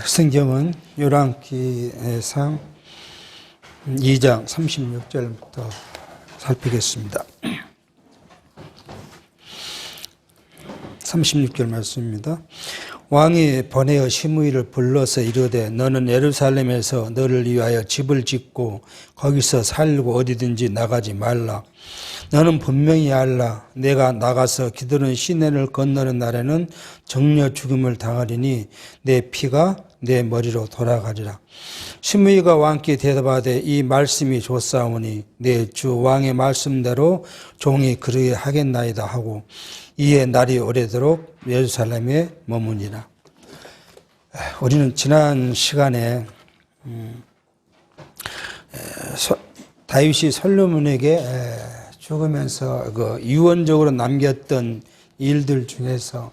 성경은 요란기상 2장 36절부터 살피겠습니다. 36절 말씀입니다. 왕이 보내어 시므이를 불러서 이르되 너는 예루살렘에서 너를 위하여 집을 짓고 거기서 살고 어디든지 나가지 말라. 너는 분명히 알라. 내가 나가서 기드론 시내를 건너는 날에는 정려 죽음을 당하리니 내 피가 내 머리로 돌아가리라. 시므이가 왕께 대답하되 이 말씀이 좋사오니 내 주 왕의 말씀대로 종이 그러게 하겠나이다 하고 이에 날이 오래도록 예루살렘에 머무니라. 우리는 지난 시간에 다윗이 솔로몬에게 죽으면서 그 유언적으로 남겼던 일들 중에서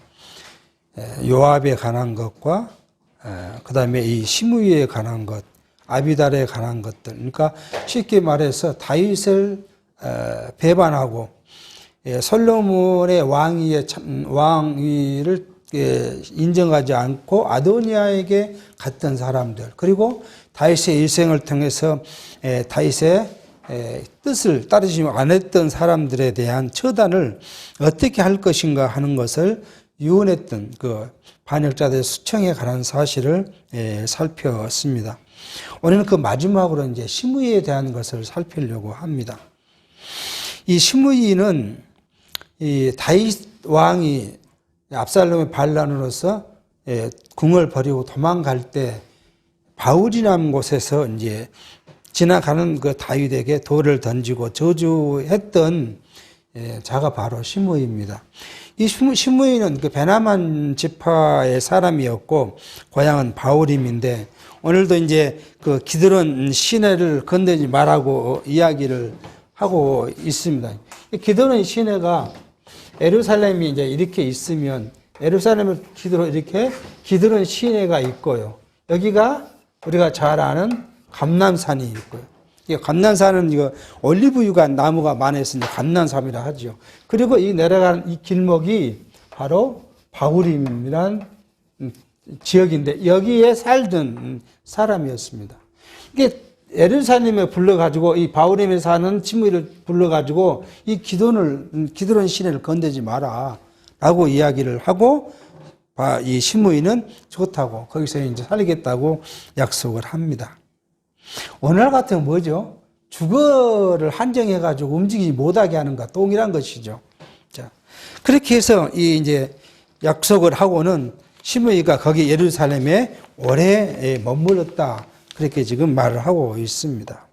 요압에 관한 것과 그 다음에 이 시므이에 관한 것, 아비달에 관한 것들, 그러니까 쉽게 말해서 다윗을 배반하고 솔로몬의 왕위를 인정하지 않고 아도니아에게 갔던 사람들, 그리고 다윗의 일생을 통해서 다윗의 뜻을 따르지 않았던 사람들에 대한 처단을 어떻게 할 것인가 하는 것을 유언했던 그 반역자들의 수청에 관한 사실을 살펴봤습니다. 오늘은 그 마지막으로 이제 시므이에 대한 것을 살피려고 합니다. 이 시므이는 이 다윗 왕이 압살롬의 반란으로서 궁을 버리고 도망갈 때 바울이라는 곳에서 이제 지나가는 그 다윗에게 돌을 던지고 저주했던 자가 바로 시므이입니다. 이 시므이는 그 베냐민 지파의 사람이었고 고향은 바울임인데 오늘도 이제 그 기드론 시내를 건너지 말라고 이야기를 하고 있습니다. 기드론 시내가 예루살렘이 이제 이렇게 있으면 예루살렘을 기드로 이렇게 기드론 시내가 있고요. 여기가 우리가 잘 아는 감람산이 있고요. 이 감람산은 이거 올리브유가 나무가 많아서 감람산이라 하죠. 그리고 이 내려가는 이 길목이 바로 바울임이란 지역인데 여기에 살던 사람이었습니다. 이게 예루살렘에 불러가지고 이 바울임에 사는 시므이를 불러가지고 이 기드론 시내를 건드지 마라 라고 이야기를 하고 이 시므이는 좋다고 거기서 이제 살겠다고 약속을 합니다. 오늘 같은 뭐죠? 주거를 한정해가지고 움직이지 못하게 하는 것 동일한 것이죠. 자, 그렇게 해서 이 이제 약속을 하고는 시므이가 거기 예루살렘에 오래 머물렀다. 그렇게 지금 말을 하고 있습니다.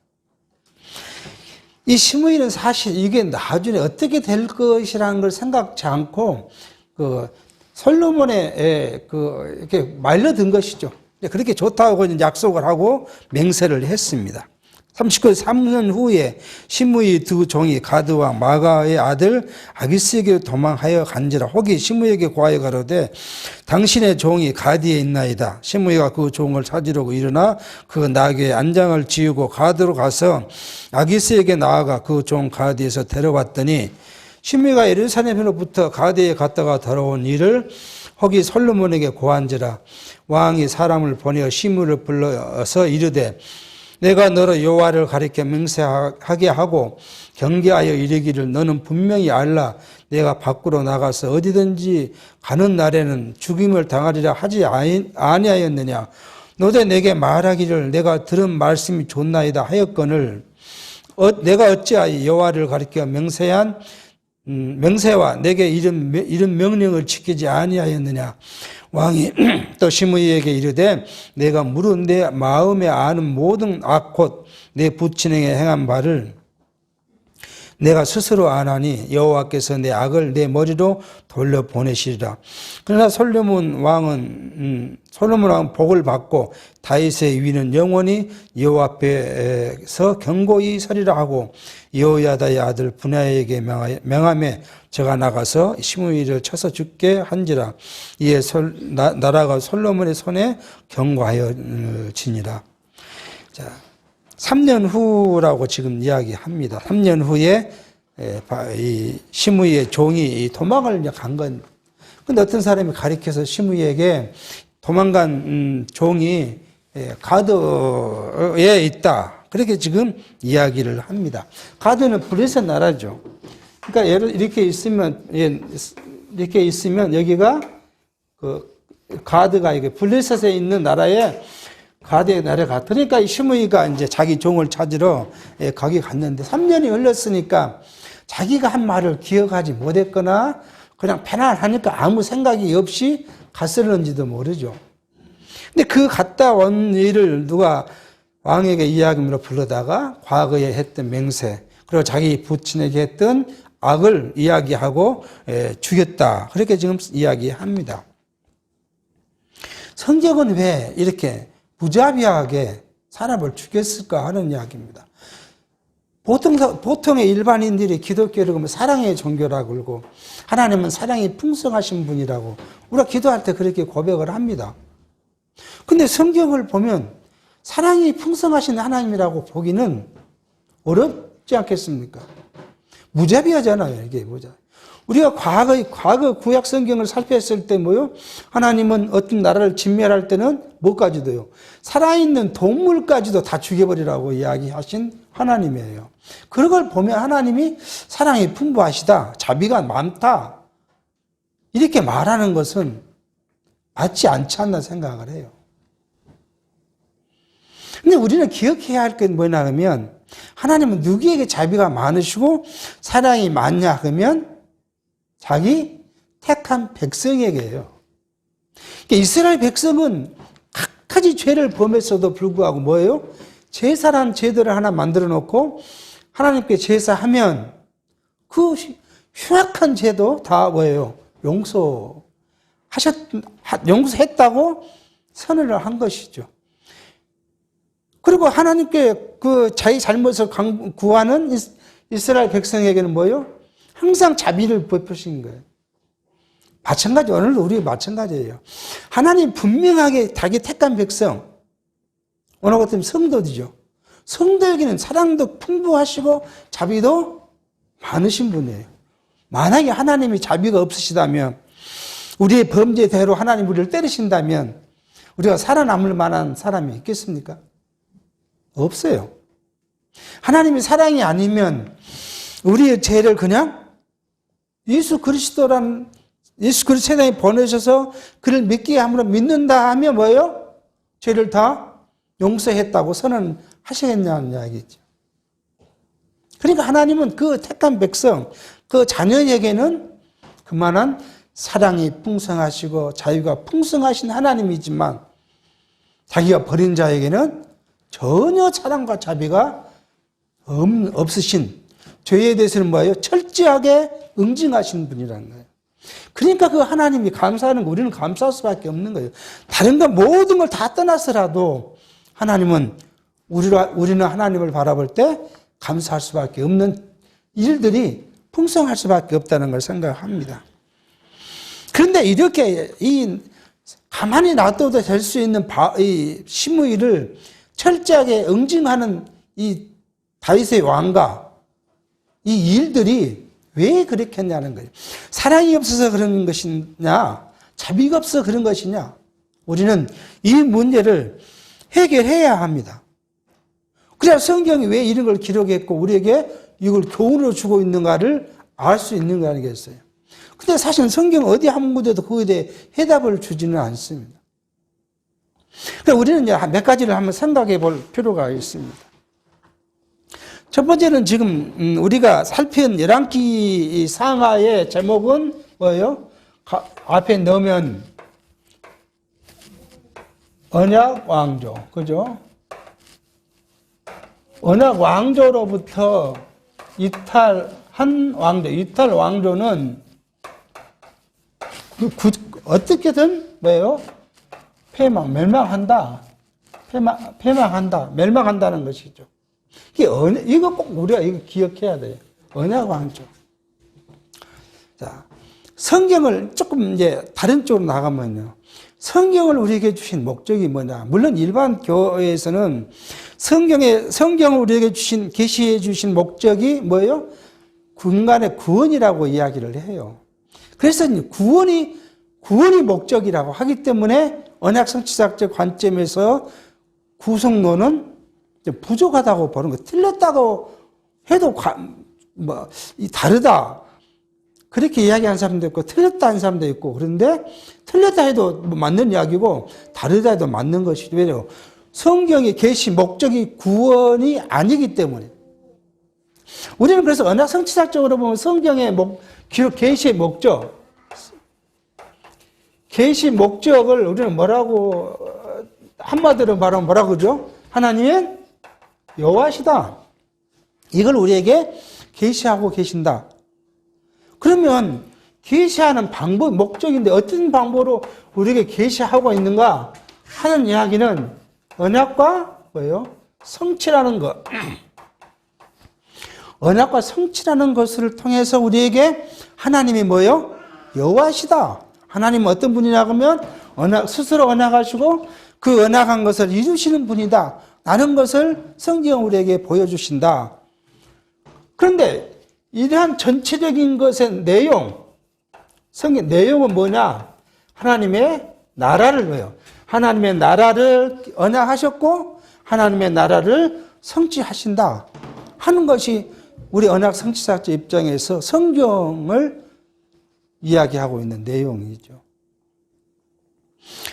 이 시므이는 사실 이게 나중에 어떻게 될 것이라는 걸 생각지 않고 그 솔로몬의 이렇게 말려든 것이죠. 그렇게 좋다고 약속을 하고 맹세를 했습니다. 3년 후에 시므이 두 종이 가드왕 마가의 아들 아기스에게 도망하여 간지라. 혹이 시므이에게 고하여 가로되 당신의 종이 가드에 있나이다. 시므이가 그 종을 찾으려고 일어나 그 나귀의 안장을 지우고 가드로 가서 아기스에게 나아가 그 종 가드에서 데려왔더니 시므이가 예루살렘으로부터 가드에 갔다가 돌아온 일을 혹이 솔로몬에게 고한지라. 왕이 사람을 보내어 시므이를 불러서 이르되 내가 너로 여호와를 가리켜 맹세하게 하고 경계하여 이르기를 너는 분명히 알라. 내가 밖으로 나가서 어디든지 가는 날에는 죽임을 당하리라 하지 아니하였느냐. 너도 내게 말하기를 내가 들은 말씀이 좋나이다 하였거늘 내가 어찌하여 여호와를 가리켜 맹세와 내게 이런 명령을 지키지 아니하였느냐. 왕이 또 시므이에게 이르되 내가 물은 내 마음에 아는 모든 악 곧 내 부친에게 행한 바를 내가 스스로 아나니 여호와께서 내 악을 내 머리로 돌려보내시리라. 그러나 솔로몬 왕은 복을 받고 다윗의 위는 영원히 여호와 앞에서 견고히 서리라 하고 여호야다의 아들 분야에게 명하매 저가 나가서 시므이를 쳐서 죽게 한지라. 이에 나라가 솔로몬의 손에 경고하여지니라. 자, 3년 후라고 지금 이야기합니다. 3년 후에 이 시므이의 종이 도망을 간 건. 근데 어떤 사람이 가리켜서 시므이에게 도망간 종이 가드에 있다. 그렇게 지금 이야기를 합니다. 가드는 블레셋 나라죠. 그러니까 예를 이렇게 있으면 여기가 그 가드가 이게 블레셋에 있는 나라에 가드에 내려가. 그러니까 시므이가 이제 자기 종을 찾으러 거기 갔는데 3년이 흘렀으니까 자기가 한 말을 기억하지 못했거나 그냥 편안하니까 아무 생각이 없이 갔을는지도 모르죠. 근데 그 갔다 온 일을 누가 왕에게 이야기로 불러다가 과거에 했던 맹세, 그리고 자기 부친에게 했던 악을 이야기하고 죽였다. 그렇게 지금 이야기합니다. 성경은 왜 이렇게 무자비하게 사람을 죽였을까 하는 이야기입니다. 보통의 일반인들이 기독교를 보면 사랑의 종교라고 그러고 하나님은 사랑이 풍성하신 분이라고 우리가 기도할 때 그렇게 고백을 합니다. 근데 성경을 보면 사랑이 풍성하신 하나님이라고 보기는 어렵지 않겠습니까? 무자비하잖아요, 이게 무자비. 우리가 과거 구약 성경을 살폈을 때 뭐요? 하나님은 어떤 나라를 진멸할 때는 뭐까지도요? 살아있는 동물까지도 다 죽여버리라고 이야기하신 하나님이에요. 그런 걸 보면 하나님이 사랑이 풍부하시다, 자비가 많다, 이렇게 말하는 것은 맞지 않지 않나 생각을 해요. 근데 우리는 기억해야 할 건 뭐냐 하면 하나님은 누구에게 자비가 많으시고 사랑이 많냐 하면 자기 택한 백성에게요. 그러니까 이스라엘 백성은 각가지 죄를 범했어도 불구하고 뭐예요? 제사란 제도를 하나 만들어 놓고 하나님께 제사하면 그 흉악한 죄도 다 뭐예요? 용서했다고 선언을 한 것이죠. 그리고 하나님께 그 자기 잘못을 구하는 이스라엘 백성에게는 뭐예요? 항상 자비를 베푸신 거예요. 마찬가지, 오늘도 우리 마찬가지예요. 하나님 분명하게 자기 택한 백성, 오늘 같은 성도들이죠. 성도에게는 사랑도 풍부하시고 자비도 많으신 분이에요. 만약에 하나님이 자비가 없으시다면, 우리의 범죄대로 하나님 우리를 때리신다면 우리가 살아남을 만한 사람이 있겠습니까? 없어요. 하나님이 사랑이 아니면 우리의 죄를 그냥 예수 그리스도 세상에 보내셔서 그를 믿게 함으로 믿는다 하면 뭐예요? 죄를 다 용서했다고 선언하시겠냐는 이야기죠. 그러니까 하나님은 그 택한 백성, 그 자녀에게는 그만한 사랑이 풍성하시고 자유가 풍성하신 하나님이지만 자기가 버린 자에게는 전혀 사랑과 자비가 없으신, 죄에 대해서는 뭐예요? 철저하게 응징하신 분이라는 거예요. 그러니까 그 하나님이 감사하는 거 우리는 감사할 수밖에 없는 거예요. 다른 거 모든 걸 다 떠나서라도 하나님은 우리는 하나님을 바라볼 때 감사할 수밖에 없는 일들이 풍성할 수밖에 없다는 걸 생각합니다. 그런데 이렇게 가만히 놔둬도 될 수 있는 이 시므이를 철저하게 응징하는 이 다윗의 왕가, 이 일들이 왜 그렇게 했냐는 거예요. 사랑이 없어서 그런 것이냐, 자비가 없어서 그런 것이냐, 우리는 이 문제를 해결해야 합니다. 그래야 성경이 왜 이런 걸 기록했고 우리에게 이걸 교훈으로 주고 있는가를 알 수 있는 거 아니겠어요? 근데 사실 성경 어디 한 군데도 그거에 대해 해답을 주지는 않습니다. 그래서 우리는 이제 몇 가지를 한번 생각해 볼 필요가 있습니다. 첫 번째는 지금 우리가 살핀 열왕기 상하의 제목은 뭐예요? 앞에 넣으면 언약 왕조, 그죠? 언약 왕조로부터 이탈한 왕조, 이탈 왕조는 어떻게든 뭐예요? 멸망한다. 멸망한다는 것이죠. 이거 꼭 우리가 이거 기억해야 돼요. 언약 왕조. 자, 성경을 조금 이제 다른 쪽으로 나가면요. 성경을 우리에게 주신 목적이 뭐냐? 물론 일반 교회에서는 성경을 우리에게 계시해 주신 목적이 뭐예요? 인간의 구원이라고 이야기를 해요. 그래서 구원이 목적이라고 하기 때문에 언약 성취사적 관점에서 구속론은 부족하다고 보는 거예요. 틀렸다고 해도 다르다. 그렇게 이야기하는 사람도 있고 틀렸다 하는 사람도 있고 그런데 틀렸다 해도 맞는 이야기고 다르다 해도 맞는 것이 왜요? 성경의 계시 목적이 구원이 아니기 때문에 우리는 그래서 언약 성취사적으로 보면 성경의 기록 계시의 목적 계시 목적을 우리는 뭐라고 한마디로 말하면 뭐라고 그러죠? 하나님은 여호와시다. 이걸 우리에게 계시하고 계신다. 그러면 계시하는 방법, 목적인데 어떤 방법으로 우리에게 계시하고 있는가 하는 이야기는 언약과 뭐예요? 성취라는 것. 언약과 성취라는 것을 통해서 우리에게 하나님이 뭐예요? 여호와시다. 하나님은 어떤 분이라고 하면 스스로 언약하시고 그 언약한 것을 이루시는 분이다. 라는 것을 성경은 우리에게 보여주신다. 그런데 이러한 전체적인 것의 내용, 성경 내용은 뭐냐? 하나님의 나라를 왜요? 하나님의 나라를 언약하셨고 하나님의 나라를 성취하신다 하는 것이 우리 언약 성취사적 입장에서 성경을 이야기하고 있는 내용이죠.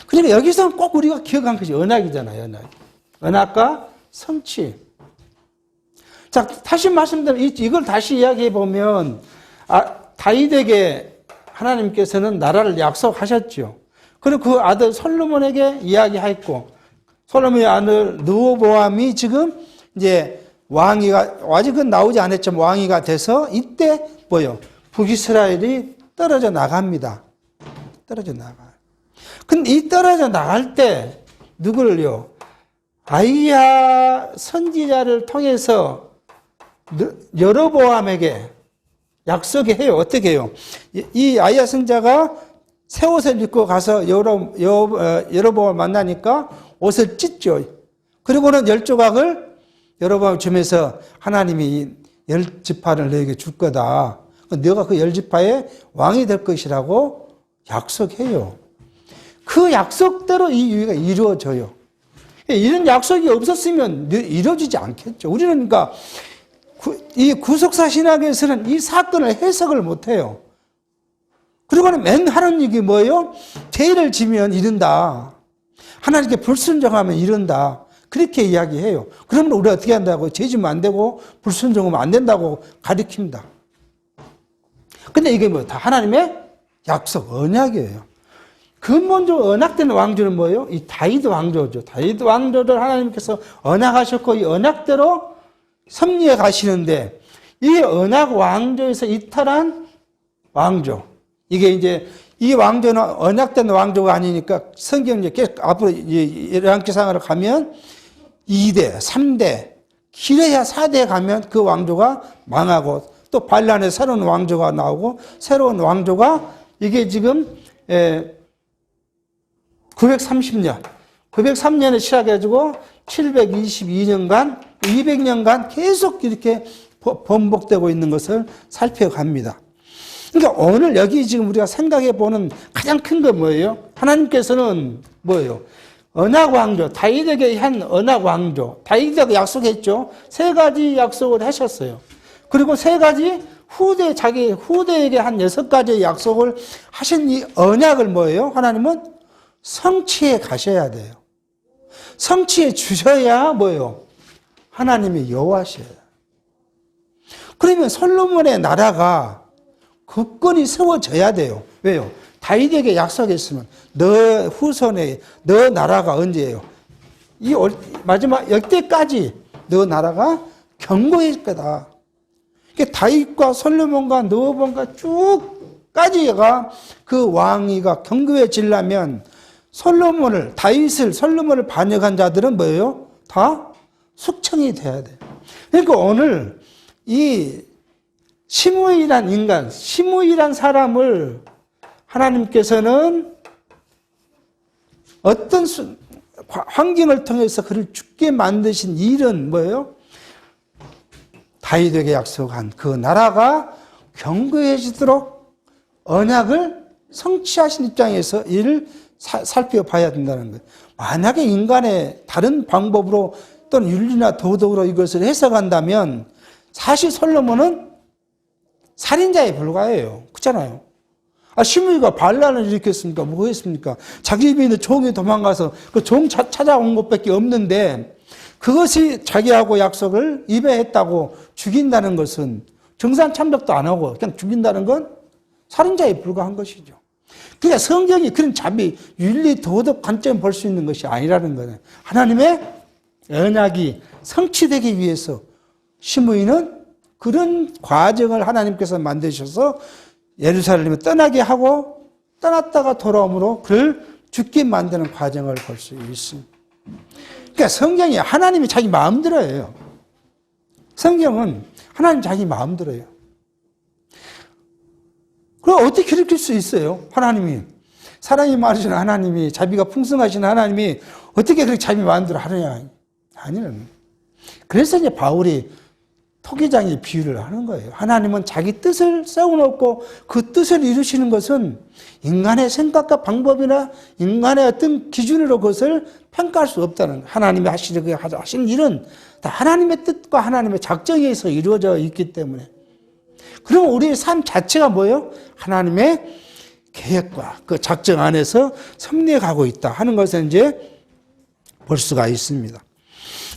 그러니까 여기서는 꼭 우리가 기억한 것이 언약이잖아요. 언약과 성취. 자, 다시 말씀드리면 이걸 다시 이야기해 보면 다윗에게 하나님께서는 나라를 약속하셨죠. 그리고 그 아들 솔로몬에게 이야기했고 솔로몬의 아들 르호보암이 지금 이제 왕위가 아직은 나오지 않았지만 왕위가 돼서 이때 뭐요? 북이스라엘이 떨어져 나갑니다. 떨어져 나가요. 근데 이 떨어져 나갈 때 누구를요? 아이야 선지자를 통해서 여로보암에게 약속을 해요. 어떻게 해요? 이 아이야 선지자가 새 옷을 입고 가서 여로보암을 만나니까 옷을 찢죠. 그리고는 10조각을 여로보암 주면서 하나님이 10지파를 너에게 줄 거다. 너가 그 10지파의 왕이 될 것이라고 약속해요. 그 약속대로 이 유의가 이루어져요. 이런 약속이 없었으면 이루어지지 않겠죠. 우리는 그러니까 이 구속사 신학에서는 이 사건을 해석을 못해요. 그리고는 맨 하는 얘기 뭐예요? 죄를 지면 이른다. 하나님께 불순종하면 이른다. 그렇게 이야기해요. 그러면 우리가 어떻게 한다고? 죄 지면 안 되고 불순종하면 안 된다고 가르칩니다. 근데 이게 뭐 다 하나님의 약속, 언약이에요. 근본적으로 언약된 왕조는 뭐예요? 이 다윗 왕조죠. 다윗 왕조를 하나님께서 언약하셨고 이 언약대로 섭리해 가시는데 이 언약 왕조에서 이탈한 왕조. 이게 이제 이 왕조는 언약된 왕조가 아니니까 성경 이제 계속 앞으로 열왕기상으로 가면 2대, 3대, 길어야 4대 가면 그 왕조가 망하고 또 반란의 새로운 왕조가 나오고 새로운 왕조가 이게 지금 903년에 시작해가지고 722년간, 200년간 계속 이렇게 번복되고 있는 것을 살펴갑니다. 그러니까 오늘 여기 지금 우리가 생각해 보는 가장 큰 건 뭐예요? 하나님께서는 뭐예요? 언약 왕조, 다윗에게 한 언약 왕조, 다윗에게 약속했죠. 3가지 약속을 하셨어요. 그리고 3가지 자기 후대에게 한 6가지의 약속을 하신 이 언약을 뭐예요? 하나님은 성취해 가셔야 돼요. 성취해 주셔야 뭐예요? 하나님이 여호와시에요. 그러면 솔로몬의 나라가 굳건히 세워져야 돼요. 왜요? 다윗에게 약속했으면 너 후손에 너 나라가 언제예요? 이 마지막 역대까지 너 나라가 견고해질 거다. 다윗과 솔로몬과 르호보암과 쭉까지가 그 왕위가 견고해지려면 솔로몬을 반역한 자들은 뭐예요? 다 숙청이 돼야 돼요. 그러니까 오늘 이 시므이란 인간, 시므이란 사람을 하나님께서는 어떤 환경을 통해서 그를 죽게 만드신 일은 뭐예요? 다윗에게 약속한 그 나라가 견고해지도록 언약을 성취하신 입장에서 이를 살펴봐야 된다는 거예요. 만약에 인간의 다른 방법으로 또는 윤리나 도덕으로 이것을 해석한다면 사실 솔로몬은 살인자에 불과해요. 그렇잖아요. 시므이가 반란을 일으켰습니까? 뭐 했습니까? 자기 집에 있는 종이 도망가서 그 종 찾아온 것밖에 없는데 그것이 자기하고 약속을 위배했다고 죽인다는 것은 정산 참작도 안 하고 그냥 죽인다는 건 살인자에 불과한 것이죠. 그러니까 성경이 그런 자비, 윤리, 도덕 관점을 볼 수 있는 것이 아니라는 거예요. 하나님의 언약이 성취되기 위해서 시므이는 그런 과정을 하나님께서 만드셔서 예루살렘을 떠나게 하고 떠났다가 돌아오므로 그를 죽게 만드는 과정을 볼 수 있습니다. 그러니까 성경이 하나님이 자기 마음대로예요. 성경은 하나님 자기 마음대로예요. 그럼 어떻게 일으킬 수 있어요? 하나님이. 사랑이 많으신 하나님이, 자비가 풍성하신 하나님이 어떻게 그렇게 자기 마음대로 하느냐? 아니에요. 그래서 이제 바울이 토기장의 비유를 하는 거예요. 하나님은 자기 뜻을 세워놓고 그 뜻을 이루시는 것은 인간의 생각과 방법이나 인간의 어떤 기준으로 그것을 평가할 수 없다는 거예요. 하나님이 하시는 일은 다 하나님의 뜻과 하나님의 작정에 의해서 이루어져 있기 때문에. 그럼 우리의 삶 자체가 뭐예요? 하나님의 계획과 그 작정 안에서 섭리해가고 있다 하는 것을 이제 볼 수가 있습니다.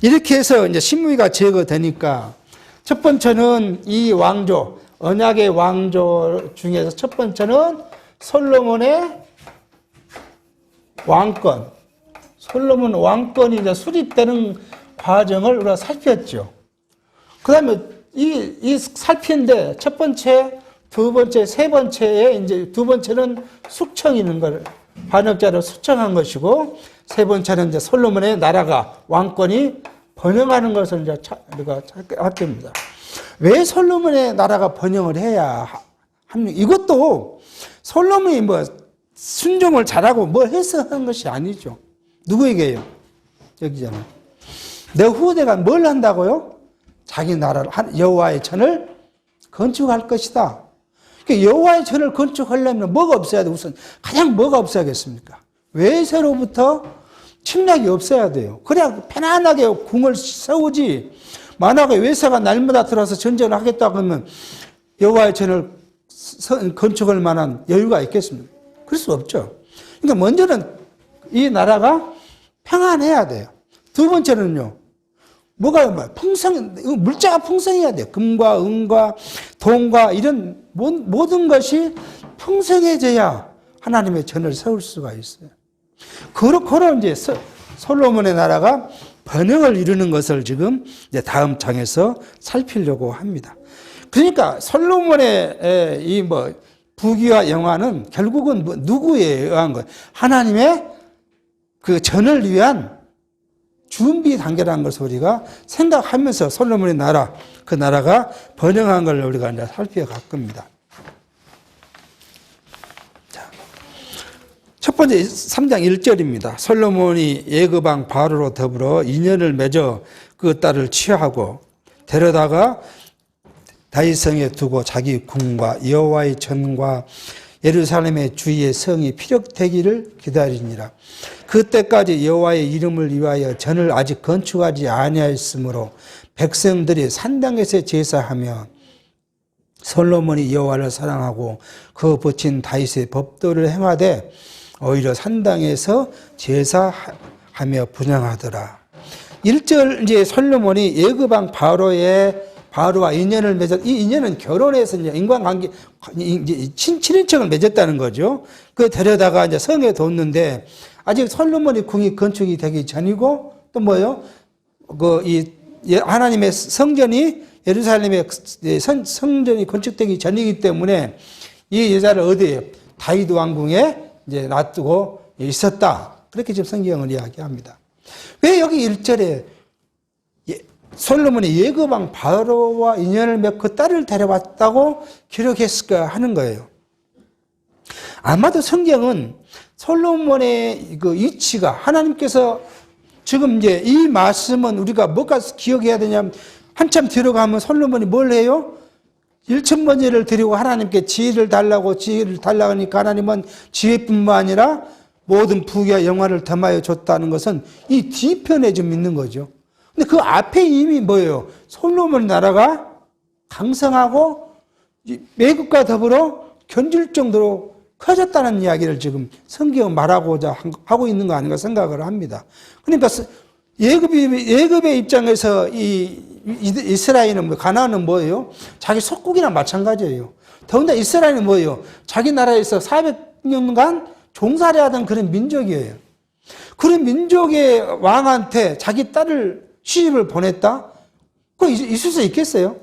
이렇게 해서 이제 시므이가 제거되니까 첫 번째는 이 왕조, 언약의 왕조 중에서 첫 번째는 솔로몬의 왕권. 솔로몬 왕권이 이제 수립되는 과정을 우리가 살폈죠. 그 다음에 이 살피는데 첫 번째, 두 번째, 세 번째에 이제 두 번째는 숙청이는 걸 반역자를 숙청한 것이고 세 번째는 이제 솔로몬의 나라가 왕권이 번영하는 것을 이제 우리가 할 겁니다. 왜 솔로몬의 나라가 번영을 해야 합니까? 이것도 솔로몬이 뭐 순종을 잘하고 뭘 해서 하는 것이 아니죠. 누구에게요? 여기잖아요. 내 후대가 뭘 한다고요? 자기 나라를 여호와의 전을 건축할 것이다. 여호와의 전을 건축하려면 뭐가 없어야 돼? 우선 가장 뭐가 없어야겠습니까? 외세로부터 침략이 없어야 돼요. 그래야 편안하게 궁을 세우지. 만약에 외세가 날마다 들어와서 전쟁을 하겠다 그러면 여호와의 전을 건축할 만한 여유가 있겠습니까? 그럴 수 없죠. 그러니까 먼저는 이 나라가 평안해야 돼요. 두 번째는요. 뭐가 물자가 풍성해야 돼요. 금과 은과 돈과 이런 모든 것이 풍성해져야 하나님의 전을 세울 수가 있어요. 그런 이제 솔로몬의 나라가 번영을 이루는 것을 지금 이제 다음 장에서 살피려고 합니다. 그러니까 솔로몬의 이 부귀와 영화는 결국은 누구에 의한 거예요? 하나님의 그 전을 위한 준비 단계라는 것을 우리가 생각하면서 솔로몬의 나라, 그 나라가 번영한 걸 우리가 이제 살펴갈 겁니다. 자, 첫 번째 3장 1절입니다. 솔로몬이 예그방 바로로 더불어 인연을 맺어 그 딸을 취하고 데려다가 다윗성에 두고 자기 궁과 여호와의 전과 예루살렘의 주위의 성이 피력되기를 기다리니라. 그때까지 여호와의 이름을 위하여 전을 아직 건축하지 아니하였으므로 백성들이 산당에서 제사하며 솔로몬이 여호와를 사랑하고 그 붙인 다윗의 법도를 행하되 오히려 산당에서 제사하며 분향하더라. 1절 이제 솔로몬이 예그방 바로와 인연을 맺었, 이 인연은 결혼해서 이제 인간관계, 친인척을 맺었다는 거죠. 그 데려다가 이제 성에 뒀는데, 아직 솔로몬의 궁이 건축이 되기 전이고, 또 뭐요? 하나님의 성전이, 예루살렘의 성전이 건축되기 전이기 때문에, 이 여자를 어디에? 다윗 왕궁에 이제 놔두고 있었다. 그렇게 지금 성경을 이야기합니다. 왜 여기 1절에 솔로몬이 예그방 바로와 인연을 맺고 그 딸을 데려왔다고 기록했을까 하는 거예요. 아마도 성경은 솔로몬의 그 위치가 하나님께서 지금 이제 이 말씀은 우리가 뭐가 기억해야 되냐면 한참 들어가면 솔로몬이 뭘 해요? 1,000번째를 드리고 하나님께 지혜를 달라고 하니까 하나님은 지혜뿐만 아니라 모든 부귀와 영화를 담하여 줬다는 것은 이 뒤편에 좀 있는 거죠. 근데 그 앞에 이미 뭐예요? 솔로몬 나라가 강성하고 매국과 더불어 견줄 정도로 커졌다는 이야기를 지금 성경은 말하고자 하고 있는 거 아닌가 생각을 합니다. 그러니까 예굽의 입장에서 이 이스라엘은 가나안은 뭐예요? 자기 속국이랑 마찬가지예요. 더군다나 이스라엘은 뭐예요? 자기 나라에서 400년간 종살이 하던 그런 민족이에요. 그런 민족의 왕한테 자기 딸을 시집을 보냈다? 그거 있을 수 있겠어요?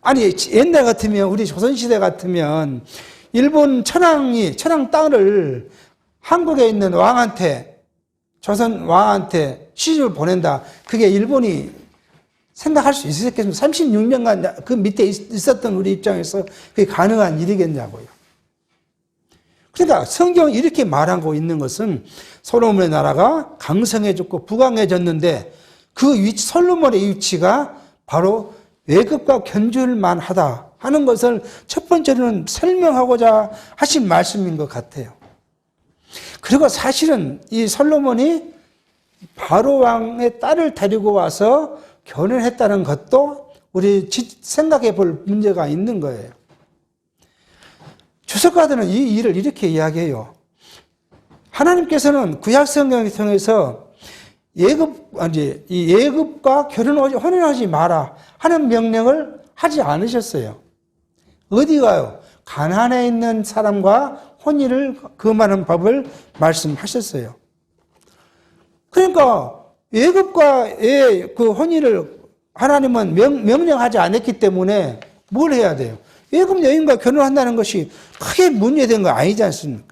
아니, 옛날 같으면, 우리 조선시대 같으면, 일본 천황 땅을 한국에 있는 왕한테, 조선 왕한테 시집을 보낸다. 그게 일본이 생각할 수 있었겠습니까? 36년간 그 밑에 있었던 우리 입장에서 그게 가능한 일이겠냐고요. 그러니까 성경이 이렇게 말하고 있는 것은 솔로몬의 나라가 강성해졌고 부강해졌는데 그 위치, 솔로몬의 위치가 바로 외급과 견줄만 하다 하는 것을 첫 번째로는 설명하고자 하신 말씀인 것 같아요. 그리고 사실은 이 솔로몬이 바로 왕의 딸을 데리고 와서 결혼했다는 것도 우리 생각해 볼 문제가 있는 거예요. 주석가들은 이 일을 이렇게 이야기해요. 하나님께서는 구약 성경을 통해서 예굽과 혼인하지 마라 하는 명령을 하지 않으셨어요. 어디 가요? 가나안에 있는 사람과 혼인을 금하는 법을 말씀하셨어요. 그러니까 예굽과의 그 혼인을 하나님은 명령하지 않았기 때문에 뭘 해야 돼요? 예굽 여인과 결혼한다는 것이 크게 문제된 거 아니지 않습니까?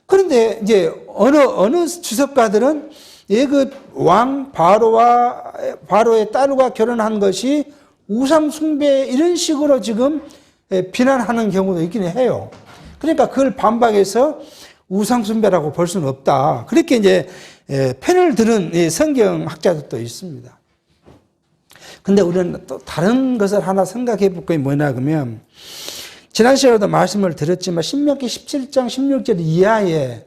그런데 이제 어느 주석가들은 예굽 왕 바로의 딸과 결혼한 것이 우상 숭배 이런 식으로 지금 비난하는 경우도 있기는 해요. 그러니까 그걸 반박해서 우상 숭배라고 볼 수는 없다. 그렇게 이제 편을 드는 성경학자들도 있습니다. 근데 우리는 또 다른 것을 하나 생각해 볼 게 뭐냐 그러면 지난 시간에도 말씀을 드렸지만 신명기 17장 16절 이하에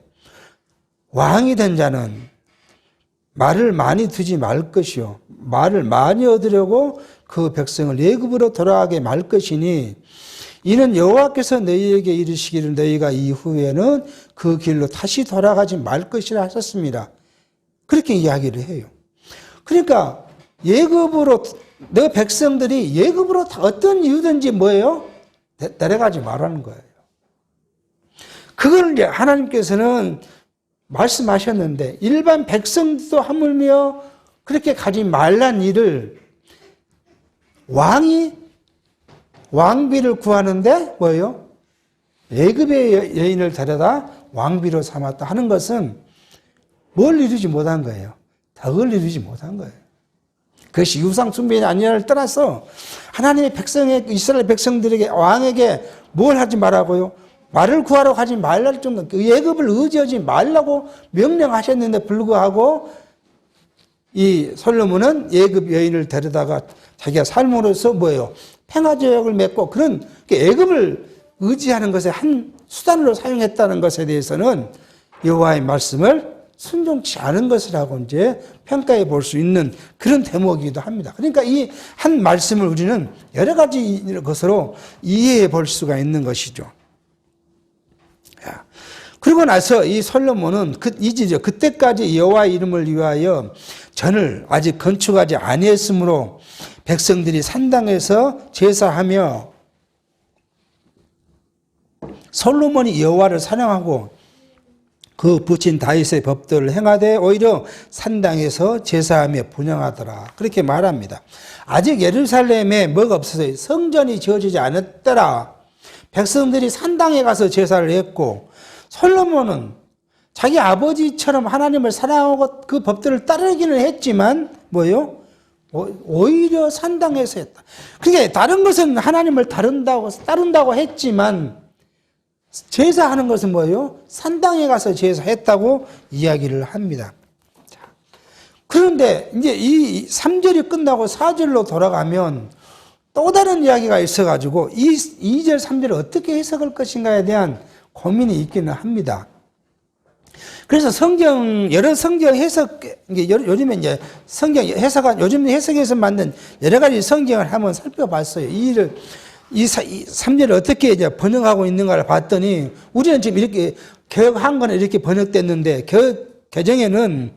왕이 된 자는 말을 많이 두지 말 것이요 말을 많이 얻으려고 그 백성을 예굽으로 돌아가게 말 것이니 이는 여호와께서 너희에게 이르시기를 너희가 이후에는 그 길로 다시 돌아가지 말 것이라 하셨습니다. 그렇게 이야기를 해요. 그러니까 예굽으로 너 백성들이 예굽으로 어떤 이유든지 뭐예요? 내려가지 말라는 거예요. 그걸 이제 하나님께서는 말씀하셨는데 일반 백성도 하물며 그렇게 가지 말란 일을 왕이 왕비를 구하는데 뭐예요? 예굽의 여인을 데려다 왕비로 삼았다 하는 것은 뭘 이루지 못한 거예요? 덕을 이루지 못한 거예요. 그것이 유상 숭배냐 아니냐를 떠나서 하나님의 이스라엘 백성들에게 왕에게 뭘 하지 말라고요? 말을 구하러 가지 말랄 정도 예굽을 의지하지 말라고 명령하셨는데 불구하고 이 솔로몬은 예굽 여인을 데려다가 자기가 삶으로서 뭐예요? 평화조약을 맺고 그런 예굽을 의지하는 것에 한 수단으로 사용했다는 것에 대해서는 여호와의 말씀을 순종치 않은 것이라고 이제 평가해 볼 수 있는 그런 대목이기도 합니다. 그러니까 이 한 말씀을 우리는 여러 가지 것으로 이해해 볼 수가 있는 것이죠. 그리고 나서 이 솔로몬은 그때까지 여호와 이름을 위하여 전을 아직 건축하지 아니했으므로 백성들이 산당에서 제사하며 솔로몬이 여호와를 사랑하고 그 부친 다윗의 법도를 행하되 오히려 산당에서 제사하며 분향하더라. 그렇게 말합니다. 아직 예루살렘에 뭐가 없어서 성전이 지어지지 않았더라. 백성들이 산당에 가서 제사를 했고 솔로몬은 자기 아버지처럼 하나님을 사랑하고 그 법들을 따르기는 했지만 뭐예요? 오히려 산당에서 했다. 그게 다른 것은 하나님을 따른다고 했지만 제사하는 것은 뭐예요? 산당에 가서 제사했다고 이야기를 합니다. 그런데 이제 이 3절이 끝나고 4절로 돌아가면 또 다른 이야기가 있어가지고 이 2절, 3절을 어떻게 해석할 것인가에 대한 고민이 있기는 합니다. 그래서 여러 성경 해석, 요즘에 이제 성경 해석한, 요즘 해석에서 만든 여러 가지 성경을 한번 살펴봤어요. 이 3절을 어떻게 이제 번역하고 있는가를 봤더니, 우리는 지금 이렇게 개혁한 거는 이렇게 번역됐는데, 개정에는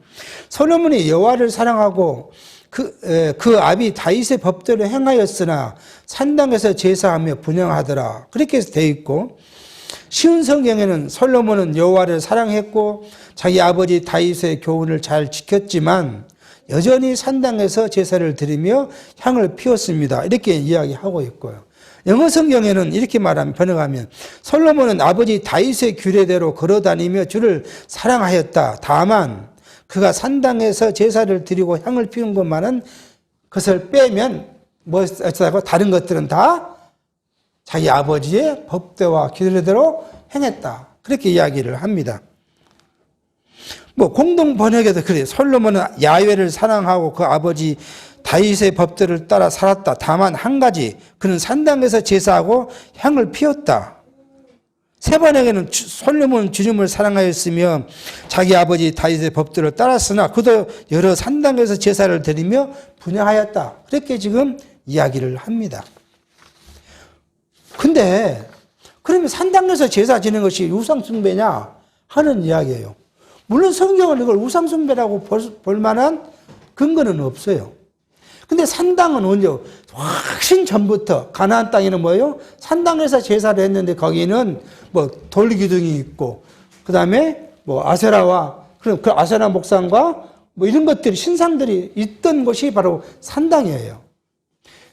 솔로몬이 여호와를 사랑하고 그 아비 다윗의 법대로 행하였으나 산당에서 제사하며 분향하더라. 그렇게 되어 있고, 쉬운 성경에는 솔로몬은 여호와를 사랑했고 자기 아버지 다윗의 교훈을 잘 지켰지만 여전히 산당에서 제사를 드리며 향을 피웠습니다. 이렇게 이야기하고 있고요. 영어 성경에는 이렇게 번역하면 솔로몬은 아버지 다윗의 규례대로 걸어다니며 주를 사랑하였다. 다만 그가 산당에서 제사를 드리고 향을 피운 것만은, 그것을 빼면 다른 것들은 다 자기 아버지의 법대와 규례대로 행했다. 그렇게 이야기를 합니다. 공동 번역에도 그래요. 솔로몬은 야훼를 사랑하고 그 아버지 다윗의 법대를 따라 살았다. 다만 한 가지, 그는 산당에서 제사하고 향을 피웠다. 세 번역에는 솔로몬은 주님을 사랑하였으며 자기 아버지 다윗의 법대로 따랐으나 그도 여러 산당에서 제사를 드리며 분향하였다. 그렇게 지금 이야기를 합니다. 근데 그러면 산당에서 제사 지내는 것이 우상숭배냐 하는 이야기예요. 물론 성경은 이걸 우상숭배라고 볼 만한 근거는 없어요. 근데 산당은 언제? 훨씬 전부터 가나안 땅에는 뭐예요? 산당에서 제사를 했는데 거기는 돌기둥이 있고, 그 다음에 아세라와 그 아세라 목상과 이런 것들이, 신상들이 있던 곳이 바로 산당이에요.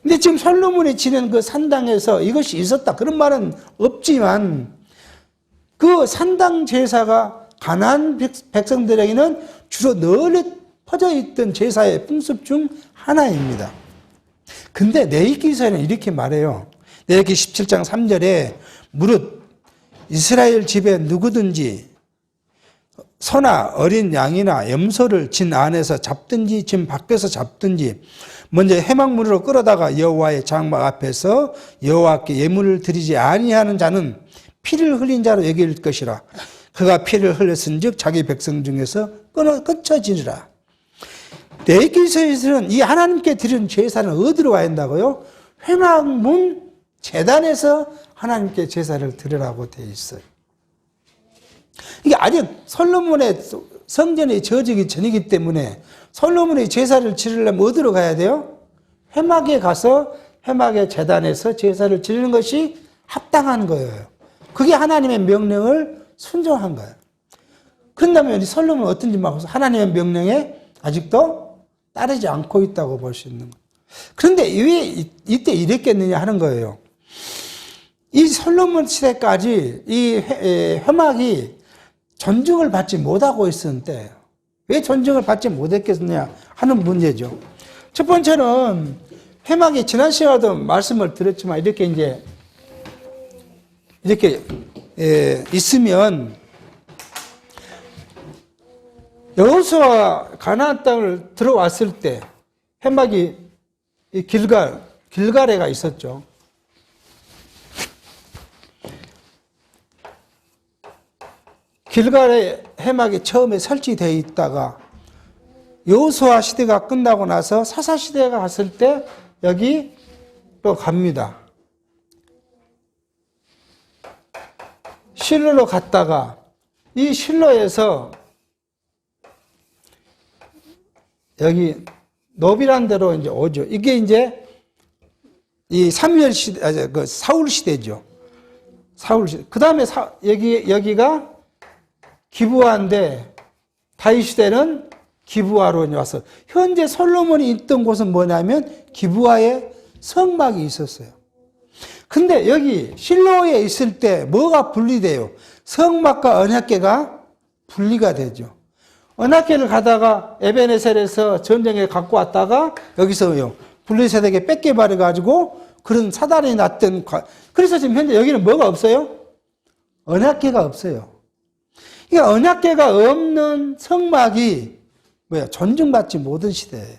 근데 지금 솔로몬이 지낸 그 산당에서 이것이 있었다 그런 말은 없지만, 그 산당 제사가 가나안 백성들에게는 주로 널리 퍼져 있던 제사의 풍습 중 하나입니다. 근데 레위기서에는 이렇게 말해요. 레위기 17장 3절에 무릇 이스라엘 집에 누구든지 소나 어린 양이나 염소를 진 안에서 잡든지 진 밖에서 잡든지 먼저 회막문으로 끌어다가 여호와의 장막 앞에서 여호와께 예물을 드리지 아니하는 자는 피를 흘린 자로 여길 것이라. 그가 피를 흘렸은즉 자기 백성 중에서 끊어지리라. 레위기서에서는 이 하나님께 드리는 제사는 어디로 가야 한다고요? 회막문 제단에서 하나님께 제사를 드리라고 되어 있어요. 이게 아직 솔로몬의 성전이 지어지기 전이기 때문에 솔로몬이 제사를 지르려면 어디로 가야 돼요? 회막에 가서 회막의 제단에서 제사를 지르는 것이 합당한 거예요. 그게 하나님의 명령을 순종한 거예요. 그런다면 솔로몬은 어떤지 막 하나님의 명령에 아직도 따르지 않고 있다고 볼 수 있는 거예요. 그런데 왜 이때 이랬겠느냐 하는 거예요. 이 솔로몬 시대까지 이 회막이 존중을 받지 못하고 있었던 때예요. 왜 존중을 받지 못했겠느냐 하는 문제죠. 첫 번째는 회막이 지난 시간에도 말씀을 드렸지만 이렇게 있으면 여호수아가 가나안 땅을 들어왔을 때 회막이 길갈에가 있었죠. 길갈에 회막이 처음에 설치되어 있다가 여호수아 시대가 끝나고 나서 사사 시대가 갔을 때 여기 또 갑니다. 실로로 갔다가 이 실로에서 여기 노비란 데로 이제 오죠. 이게 이제 이 사무엘 시대, 그 사울 시대죠. 사울 시대. 그 다음에 여기가 기브아인데 다윗 시대는 기브아로 와서 현재 솔로몬이 있던 곳은 뭐냐면 기브아에 성막이 있었어요. 근데 여기 실로에 있을 때 뭐가 분리돼요? 성막과 언약궤가 분리가 되죠. 언약궤를 가다가 에베네셀에서 전쟁에 갖고 왔다가 여기서요 블레셋에게 뺏겨버려 가지고 그런 사단이 났던. 그래서 지금 현재 여기는 뭐가 없어요? 언약궤가 없어요. 그러니까 언약궤가 없는 성막이 존중받지 못한 시대예요.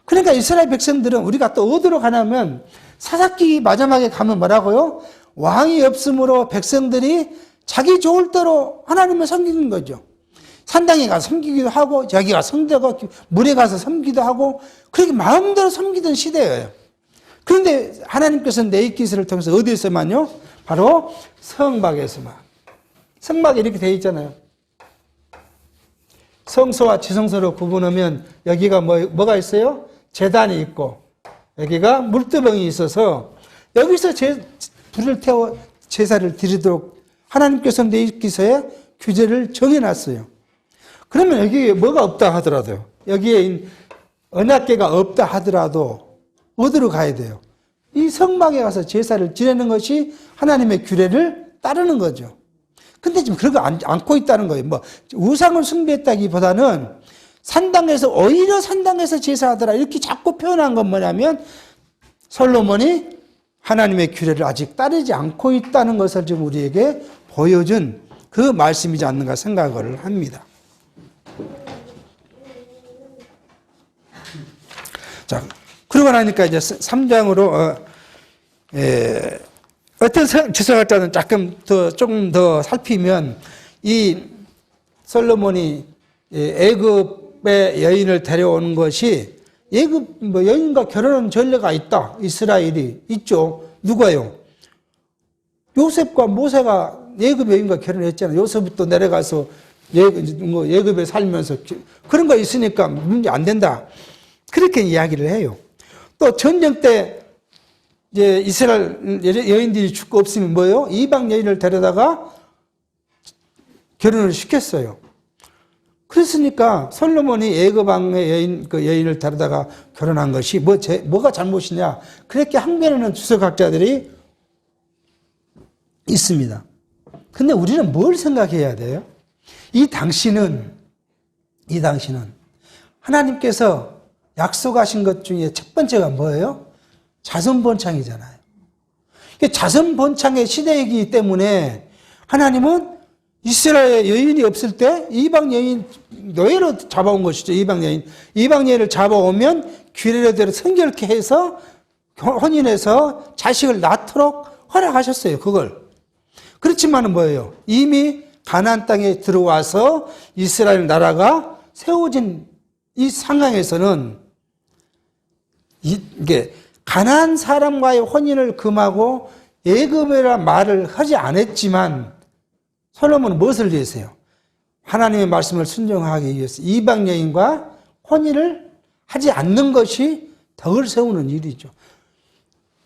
그러니까 이스라엘 백성들은 우리가 또 어디로 가냐면 사사기 마지막에 가면 뭐라고요? 왕이 없으므로 백성들이 자기 좋을 대로 하나님을 섬기는 거죠. 산당에 가서 섬기기도 하고 여기 가서 섬기다가 물에 가서 섬기기도 하고 그렇게 마음대로 섬기던 시대예요. 그런데 하나님께서는 네이키스를 통해서 어디에서만요? 바로 성막에서만. 성막이 이렇게 되어 있잖아요. 성소와 지성소로 구분하면 여기가 뭐가 있어요? 제단이 있고 여기가 물두멍이 있어서 여기서 불을 태워 제사를 드리도록 하나님께서 네이키스에 규제를 정해놨어요. 그러면 여기에 뭐가 없다 하더라도 여기에 언약궤가 없다 하더라도 어디로 가야 돼요? 이 성막에 가서 제사를 지내는 것이 하나님의 규례를 따르는 거죠. 근데 지금 그런 거 않고 있다는 거예요. 우상을 숭배했다기보다는 오히려 산당에서 제사하더라. 이렇게 자꾸 표현한 건 뭐냐면 솔로몬이 하나님의 규례를 아직 따르지 않고 있다는 것을 지금 우리에게 보여준 그 말씀이지 않는가 생각을 합니다. 자, 그러고 나니까 이제 3장으로, 어떤 지성학자는 조금 더 살피면, 이 솔로몬이 애굽의 여인을 데려오는 것이 애굽 여인과 결혼한 전례가 있다. 이스라엘이 있죠. 누가요? 요셉과 모세가 애굽 여인과 결혼했잖아요. 요셉부터 내려가서 애굽에 살면서 그런 거 있으니까 문제 안 된다. 그렇게 이야기를 해요. 또 전쟁 때 이제 이스라엘 여인들이 죽고 없으면 뭐예요? 이방 여인을 데려다가 결혼을 시켰어요. 그랬으니까 솔로몬이 애굽 왕의 여인을 데려다가 결혼한 것이 뭐가 잘못이냐? 그렇게 항변하는 주석학자들이 있습니다. 근데 우리는 뭘 생각해야 돼요? 이 당시는 하나님께서 약속하신 것 중에 첫 번째가 뭐예요? 자손번창이잖아요. 자손번창의 시대이기 때문에 하나님은 이스라엘 여인이 없을 때 이방 여인 노예로 잡아온 것이죠. 이방 여인을 잡아오면 규례대로 성결케 해서 혼인해서 자식을 낳도록 허락하셨어요. 그걸. 그렇지만은 뭐예요? 이미 가나안 땅에 들어와서 이스라엘 나라가 세워진 이 상황에서는 이게 가나안 사람과의 혼인을 금하고 애굽이라 말을 하지 않았지만 솔로몬은 무엇을 위해서요? 하나님의 말씀을 순종하기 위해서 이방 여인과 혼인을 하지 않는 것이 덕을 세우는 일이죠.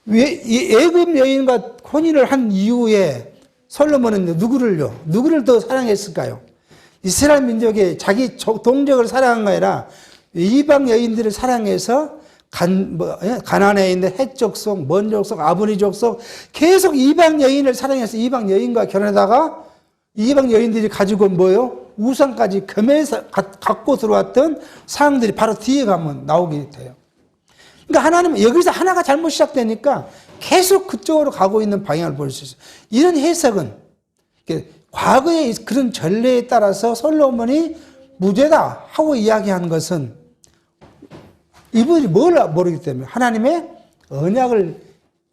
왜 이 애굽 여인과 혼인을 한 이후에 솔로몬은 누구를 더 사랑했을까요? 이스라엘 민족의 자기 동족을 사랑한 게 아니라 이방 여인들을 사랑해서 가나안에 있는 헷 족속, 먼 족속, 아브니 족속 계속 이방 여인을 사랑해서 이방 여인과 결혼하다가 이방 여인들이 가지고 온 뭐예요? 우상까지 겸해서 갖고 들어왔던 사항들이 바로 뒤에 가면 나오게 돼요. 그러니까 하나님은 여기서 하나가 잘못 시작되니까 계속 그쪽으로 가고 있는 방향을 볼 수 있어요. 이런 해석은 과거의 그런 전례에 따라서 솔로몬이 무죄다 하고 이야기하는 것은 이분이 뭘 모르기 때문에 하나님의 언약을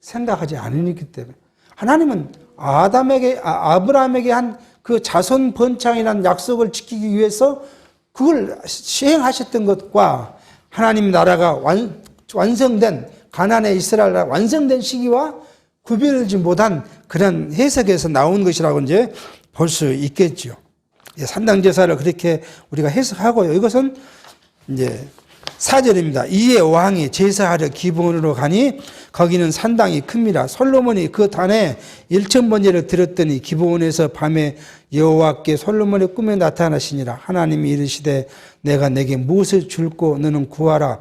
생각하지 않으기 때문에 하나님은 아브라함에게 한 그 자손 번창이라는 약속을 지키기 위해서 그걸 시행하셨던 것과 하나님 나라가 완성된 가나안의 이스라엘 나라가 완성된 시기와 구별하지 못한 그런 해석에서 나온 것이라고 이제 볼 수 있겠죠. 산당 제사를 그렇게 우리가 해석하고요. 이것은 이제 4절입니다. 이에 왕이 제사하려 기브온으로 가니 거기는 산당이 큽니다. 솔로몬이 그 단에 1000번제를 드렸더니 기브온에서 밤에 여호와께 솔로몬의 꿈에 나타나시니라. 하나님이 이르시되 내가 내게 무엇을 줄고 너는 구하라.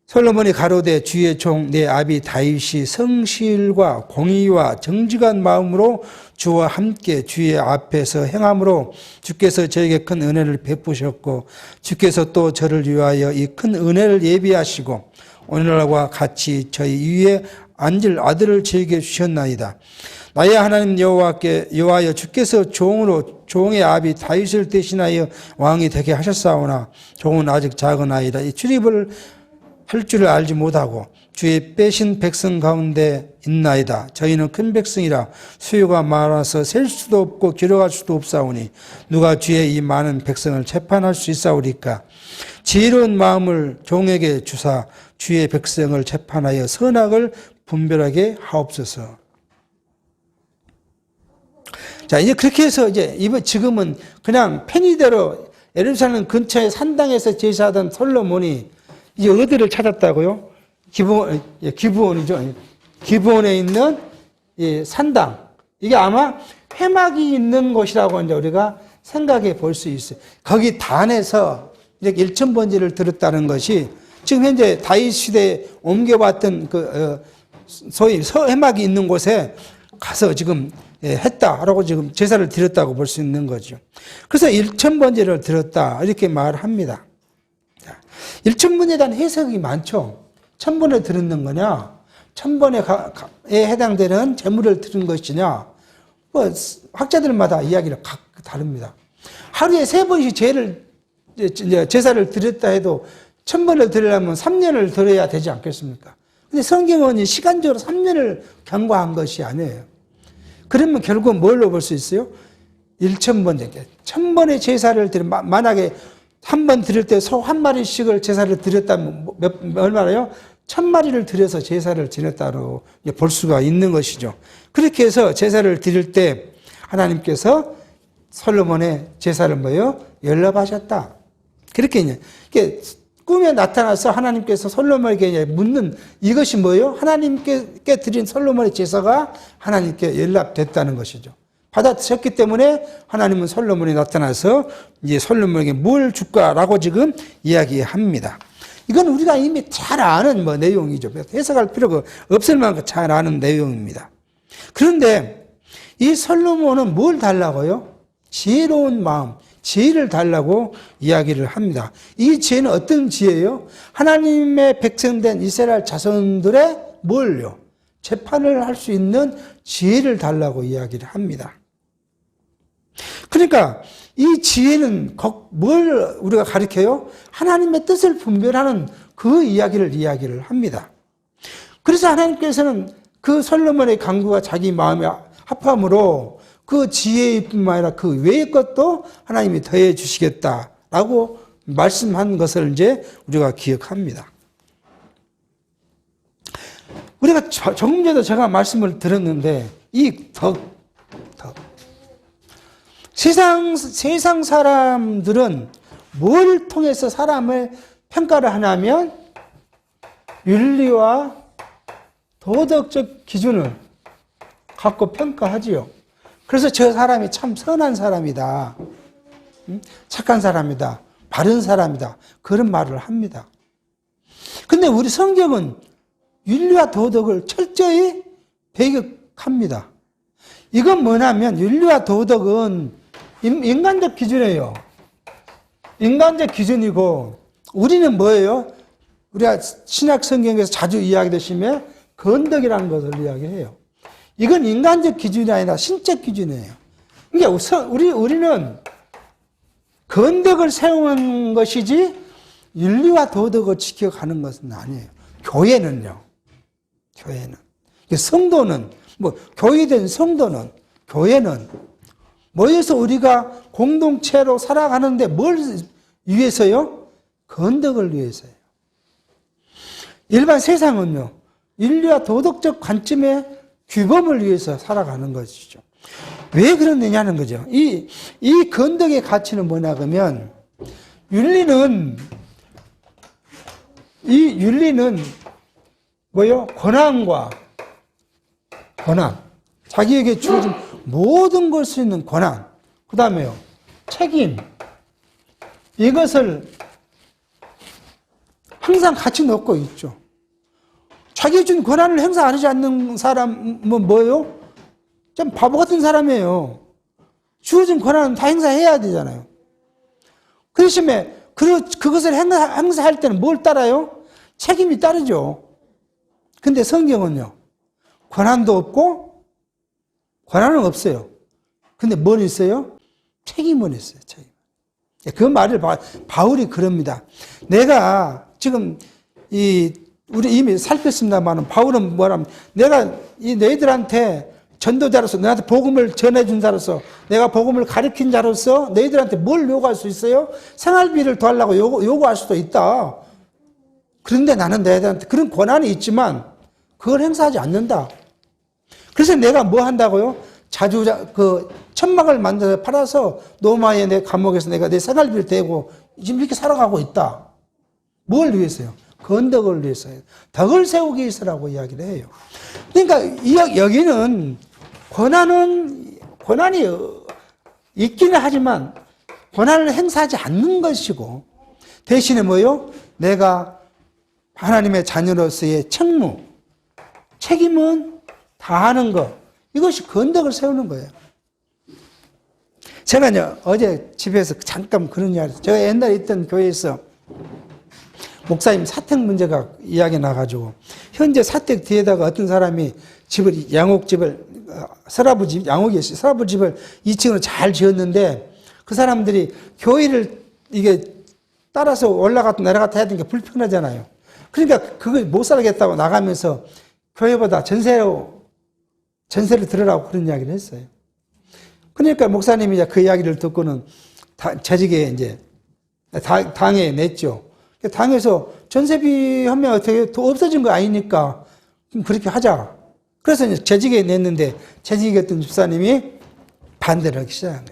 솔로몬이 가로되 주의 종 내 아비 다윗이 성실과 공의와 정직한 마음으로 주와 함께 주의 앞에서 행함으로 주께서 저에게 큰 은혜를 베푸셨고 주께서 또 저를 위하여 이 큰 은혜를 예비하시고 오늘날과 같이 저희 위에 앉을 아들을 저에게 주셨나이다. 나의 하나님 여호와여 주께서 종의 아비 다윗을 대신하여 왕이 되게 하셨사오나 종은 아직 작은 아이라 이 출입을 할 줄을 알지 못하고 주의 빼신 백성 가운데 있나이다. 저희는 큰 백성이라 수요가 많아서 셀 수도 없고 길어갈 수도 없사오니 누가 주의 이 많은 백성을 재판할 수 있사오리까. 지혜로운 마음을 종에게 주사 주의 백성을 재판하여 선악을 분별하게 하옵소서. 자, 이제 그렇게 해서 지금은 그냥 편의대로 예루살렘 근처의 산당에서 제사하던 솔로몬이 이제 어디를 찾았다고요? 기브온이죠. 기브온에 있는 산당. 이게 아마 회막이 있는 곳이라고 이제 우리가 생각해 볼 수 있어요. 거기 단에서 이렇게 일천번제를 드렸다는 것이 지금 현재 다윗 시대에 옮겨봤던 소위 회막이 있는 곳에 가서 지금 했다라고 지금 제사를 드렸다고 볼 수 있는 거죠. 그래서 일천번제를 드렸다 이렇게 말합니다. 일천번제에 대한 해석이 많죠. 천번을 드리는 거냐, 천번에 해당되는 제물을 드린 것이냐, 뭐 학자들마다 이야기를 각각 다릅니다. 하루에 3번씩 제사를 드렸다 해도 천번을 드리려면 3년을 드려야 되지 않겠습니까? 근데 성경은 시간적으로 3년을 경과한 것이 아니에요. 그러면 결국 뭘로 볼 수 있어요? 1,000번, 1,000번의 제사를 드리면, 만약에 한 번 드릴 때 소 한 마리씩을 제사를 드렸다면 얼마나요? 1,000마리를 드려서 제사를 지냈다고 볼 수가 있는 것이죠. 그렇게 해서 제사를 드릴 때 하나님께서 솔로몬의 제사를 연락하셨다. 그렇게 이게 꿈에 나타나서 하나님께서 솔로몬에게 묻는 이것이 뭐예요? 하나님께 드린 솔로몬의 제사가 하나님께 연락됐다는 것이죠. 받아들였기 때문에 하나님은 솔로몬이 나타나서 이제 솔로몬에게 뭘 줄까라고 지금 이야기합니다. 이건 우리가 이미 잘 아는 내용이죠. 해석할 필요가 없을 만큼 잘 아는 내용입니다. 그런데 이 솔로몬은 뭘 달라고요? 지혜로운 마음, 지혜를 달라고 이야기를 합니다. 이 지혜는 어떤 지혜예요? 하나님의 백성된 이스라엘 자손들의 뭘요? 재판을 할 수 있는 지혜를 달라고 이야기를 합니다. 그러니까 이 지혜는 뭘 우리가 가르쳐요? 하나님의 뜻을 분별하는 그 이야기를 합니다. 그래서 하나님께서는 그 솔로몬의 간구가 자기 마음에 합함으로 그 지혜뿐만 아니라 그 외의 것도 하나님이 더해 주시겠다라고 말씀한 것을 이제 우리가 기억합니다. 우리가 조금 전에도 제가 말씀을 드렸는데 이 덕. 세상 사람들은 뭘 통해서 사람을 평가를 하냐면 윤리와 도덕적 기준을 갖고 평가하지요. 그래서 저 사람이 참 선한 사람이다. 착한 사람이다. 바른 사람이다. 그런 말을 합니다. 근데 우리 성경은 윤리와 도덕을 철저히 배격합니다. 이건 뭐냐면 윤리와 도덕은 인간적 기준이에요. 인간적 기준이고 우리는 뭐예요? 우리가 신약 성경에서 자주 이야기되시며 건덕이라는 것을 이야기해요. 이건 인간적 기준이 아니라 신적 기준이에요. 그러니까 우리는 건덕을 세우는 것이지 윤리와 도덕을 지켜가는 것은 아니에요. 교회는요. 성도는 교회된 성도는 교회는 모여서 우리가 공동체로 살아가는데 뭘 위해서요? 건덕을 위해서요. 일반 세상은요. 윤리와 도덕적 관점의 규범을 위해서 살아가는 것이죠. 왜 그러느냐는 거죠. 이 건덕의 가치는 뭐냐 그러면 윤리는 뭐요? 권한. 자기에게 주어진 모든 걸 수 있는 권한. 그 다음에요. 책임. 이것을 항상 같이 넣고 있죠. 자기에게 준 권한을 행사 안 하지 않는 사람은 뭐예요? 좀 바보 같은 사람이에요. 주어진 권한은 다 행사해야 되잖아요. 그 대신에 그것을 행사할 때는 뭘 따라요? 책임이 따르죠. 근데 성경은요. 권한도 없고 권한은 없어요. 근데 뭘 있어요? 책임은 있어요. 책임. 그 말을 바울이 그럽니다. 내가 지금 우리 이미 살폈습니다만 바울은 뭐라면 내가 이 너희들한테 전도자로서 너한테 복음을 전해준 자로서 내가 복음을 가르친 자로서 너희들한테 뭘 요구할 수 있어요? 생활비를 더하려고 요구할 수도 있다. 그런데 나는 너희들한테 그런 권한이 있지만 그걸 행사하지 않는다. 그래서 내가 뭐 한다고요? 자주 천막을 만들어 팔아서 로마의 내 감옥에서 내가 내 생활비를 대고 지금 이렇게 살아가고 있다. 뭘 위해서요? 건덕을 위해서요. 덕을 세우기 위해서라고 이야기를 해요. 그러니까 여기는 권한이 있기는 하지만 권한을 행사하지 않는 것이고 대신에 뭐요? 내가 하나님의 자녀로서의 책임은 다하는 것. 이것이 건덕을 세우는 거예요. 제가 어제 집에서 잠깐 그런 이야기 했어요. 제가 옛날에 있던 교회에서 목사님 사택 문제가 이야기 나가지고 현재 사택 뒤에다가 어떤 사람이 양옥집을 양옥이 있어요. 서라부집을 2층으로 잘 지었는데 그 사람들이 교회를 이게 따라서 올라갔다 내려갔다 해야 되는 게 불편하잖아요. 그러니까 그걸 못 살겠다고 나가면서 교회보다 전세를 들으라고 그런 이야기를 했어요. 그러니까 목사님이 그 이야기를 듣고는 재직에 이제 당에 냈죠. 당에서 전세비 하면 어떻게 더 없어진 거 아니니까 그렇게 하자. 그래서 이제 재직에 냈는데 재직이었던 집사님이 반대를 하기 시작한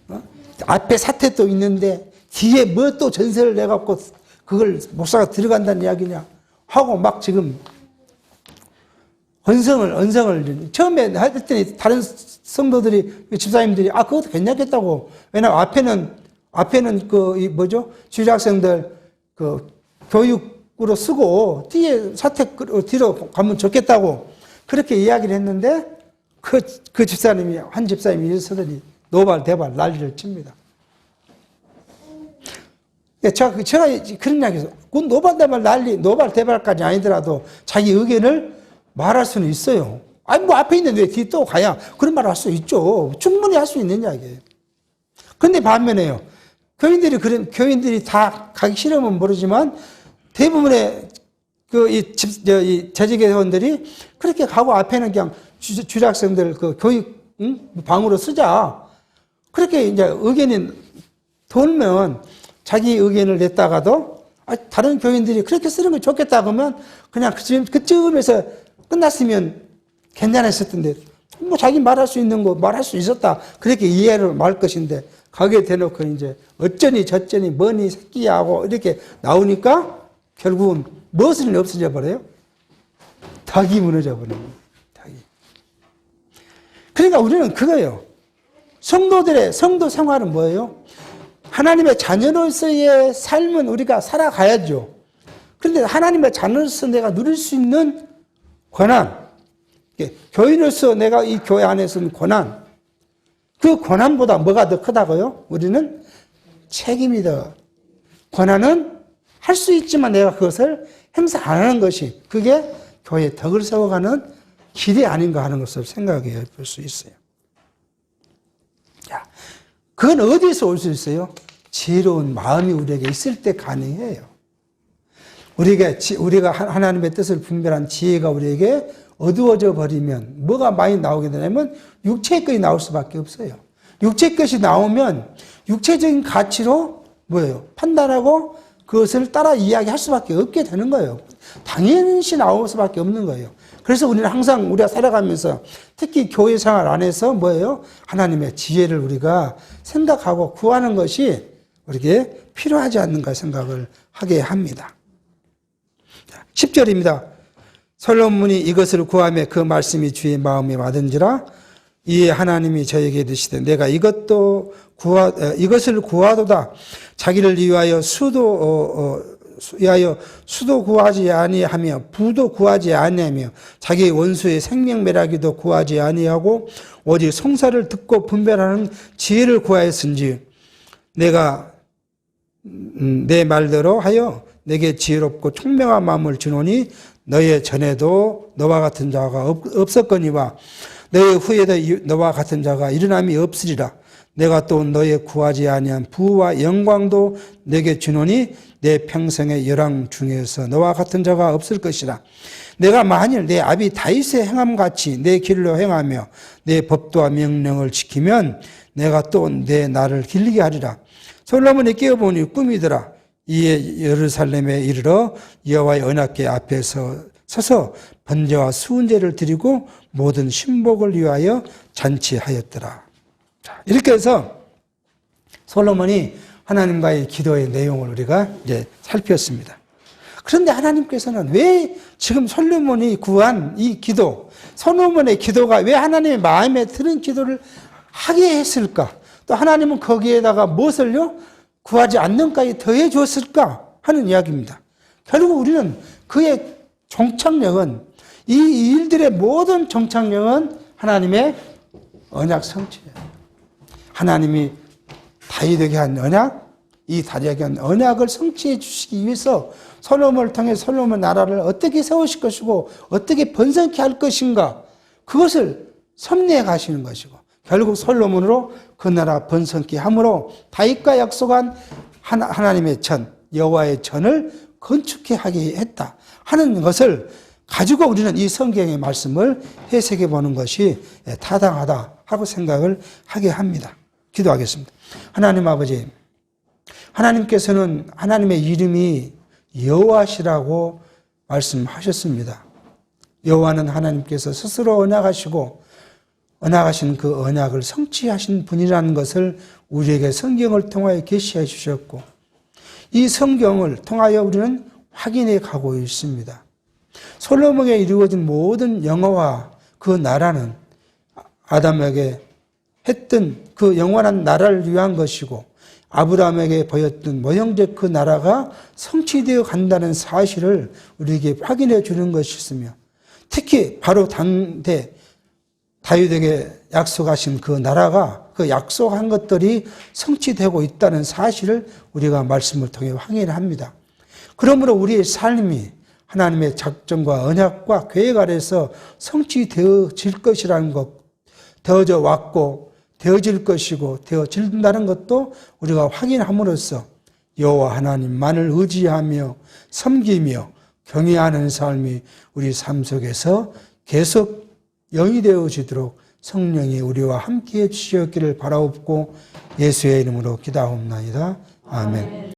거예요. 앞에 사택도 있는데 뒤에 뭐 또 전세를 내갖고 그걸 목사가 들어간다는 이야기냐 하고 막 지금 언성을 처음에 했더니 다른 성도들이 집사님들이 그것도 괜찮겠다고. 왜냐면 앞에는 주일학생들 교육으로 쓰고 뒤에 사택 뒤로 가면 좋겠다고 그렇게 이야기를 했는데 그 집사님이 한 집사님이 일어서더니 노발대발 난리를 칩니다. 제가 그런 이야기해서 노발대발 노발대발까지 아니더라도 자기 의견을 말할 수는 있어요. 앞에 있는데 왜 뒤에 또 가야 그런 말을 할 수 있죠. 충분히 할 수 있는 이야기예요. 그런데 반면에요. 교인들이 다 가기 싫으면 모르지만 대부분의 재직회원들이 그렇게 가고 앞에는 그냥 주일학생들 교육 방으로 쓰자. 그렇게 이제 의견이 돌면 자기 의견을 냈다가도 다른 교인들이 그렇게 쓰는 게 좋겠다 그러면 그냥 그쯤에서 끝났으면 괜찮았을 텐데 뭐 자기 말할 수 있는 거 말할 수 있었다. 그렇게 이해를 말 것인데 거기에 대놓고 이제 어쩌니 저쩌니 뭐니 새끼야 하고 이렇게 나오니까 결국은 무엇을 없어져 버려요? 덕이 무너져 버려요. 덕이. 그러니까 우리는 그거예요. 성도 생활은 뭐예요? 하나님의 자녀로서의 삶은 우리가 살아가야죠. 그런데 하나님의 자녀로서 내가 누릴 수 있는 권한, 교인으로서 내가 이 교회 안에서는 권한, 그 권한보다 뭐가 더 크다고요? 우리는 책임이 더. 권한은 할 수 있지만 내가 그것을 행사 안 하는 것이 그게 교회의 덕을 세워가는 길이 아닌가 하는 것을 생각해 볼 수 있어요. 자, 그건 어디서 올 수 있어요? 지혜로운 마음이 우리에게 있을 때 가능해요. 우리가 하나님의 뜻을 분별한 지혜가 우리에게 어두워져 버리면 뭐가 많이 나오게 되냐면 육체의 것이 나올 수밖에 없어요. 육체의 것이 나오면 육체적인 가치로 뭐예요? 판단하고 그것을 따라 이야기할 수밖에 없게 되는 거예요. 당연시 나올 수밖에 없는 거예요. 그래서 우리는 항상 우리가 살아가면서 특히 교회 생활 안에서 뭐예요? 하나님의 지혜를 우리가 생각하고 구하는 것이 우리에게 필요하지 않는가 생각을 하게 합니다. 10절입니다. 솔로몬이 이것을 구하며 그 말씀이 주의 마음에 와든지라 이에 하나님이 저에게 이르시되 내가 이것을 구하도다. 자기를 위하여 수도 구하지 아니하며 부도 구하지 아니하며 자기의 원수의 생명매라기도 구하지 아니하고 오직 성사를 듣고 분별하는 지혜를 구하였은지 내가 내 말대로 하여 내게 지혜롭고 총명한 마음을 주노니 너의 전에도 너와 같은 자가 없었거니와 너의 후에도 너와 같은 자가 일어남이 없으리라. 내가 또 너의 구하지 아니한 부와 영광도 내게 주노니 내 평생의 열왕 중에서 너와 같은 자가 없을 것이라. 내가 만일 내 아비 다윗의 행함같이 내 길로 행하며 내 법도와 명령을 지키면 내가 또 내 날을 길리게 하리라. 솔로몬이 깨어보니 꿈이더라. 이에 예루살렘에 이르러 여호와의 언약궤 앞에서 서서 번제와 수은제를 드리고 모든 신복을 위하여 잔치하였더라. 자, 이렇게 해서 솔로몬이 하나님과의 기도의 내용을 우리가 이제 살폈습니다. 그런데 하나님께서는 왜 지금 솔로몬이 구한 이 기도, 솔로몬의 기도가 왜 하나님의 마음에 드는 기도를 하게 했을까? 또 하나님은 거기에다가 무엇을요? 구하지 않는까지 더해 주었을까? 하는 이야기입니다. 결국 우리는 그의 종착역은, 이 일들의 모든 종착역은 하나님의 언약 성취예요. 하나님이 다윗에게 한 언약, 이 다윗에게 한 언약을 성취해 주시기 위해서 솔로몬을 통해 솔로몬 나라를 어떻게 세우실 것이고 어떻게 번성케 할 것인가, 그것을 섭리해 가시는 것이고, 결국 솔로몬으로 그 나라 번성케 함으로 다윗과 약속한 하나님의 전, 여호와의 전을 건축해 하게 했다 하는 것을 가지고 우리는 이 성경의 말씀을 해석해 보는 것이 타당하다 하고 생각을 하게 합니다. 기도하겠습니다. 하나님 아버지, 하나님께서는 하나님의 이름이 여호와시라고 말씀하셨습니다. 여호와는 하나님께서 스스로 언약하신 그 언약을 성취하신 분이라는 것을 우리에게 성경을 통하여 계시해 주셨고, 이 성경을 통하여 우리는 확인해 가고 있습니다. 솔로몬에게 이루어진 모든 영화와 그 나라는 아담에게 했던 그 영원한 나라를 위한 것이고, 아브라함에게 보였던 모형적 그 나라가 성취되어 간다는 사실을 우리에게 확인해 주는 것이었으며, 특히 바로 당대 다윗에게 약속하신 그 나라가, 그 약속한 것들이 성취되고 있다는 사실을 우리가 말씀을 통해 확인을 합니다. 그러므로 우리의 삶이 하나님의 작정과 언약과 계획 아래서 성취되어질 것이라는 것, 되어져 왔고 되어질 것이고 되어진다는 것도 우리가 확인함으로써 여호와 하나님만을 의지하며 섬기며 경외하는 삶이 우리 삶 속에서 계속 영이 되어지도록 성령이 우리와 함께해 주시었기를 바라옵고 예수의 이름으로 기도하옵나이다. 아멘.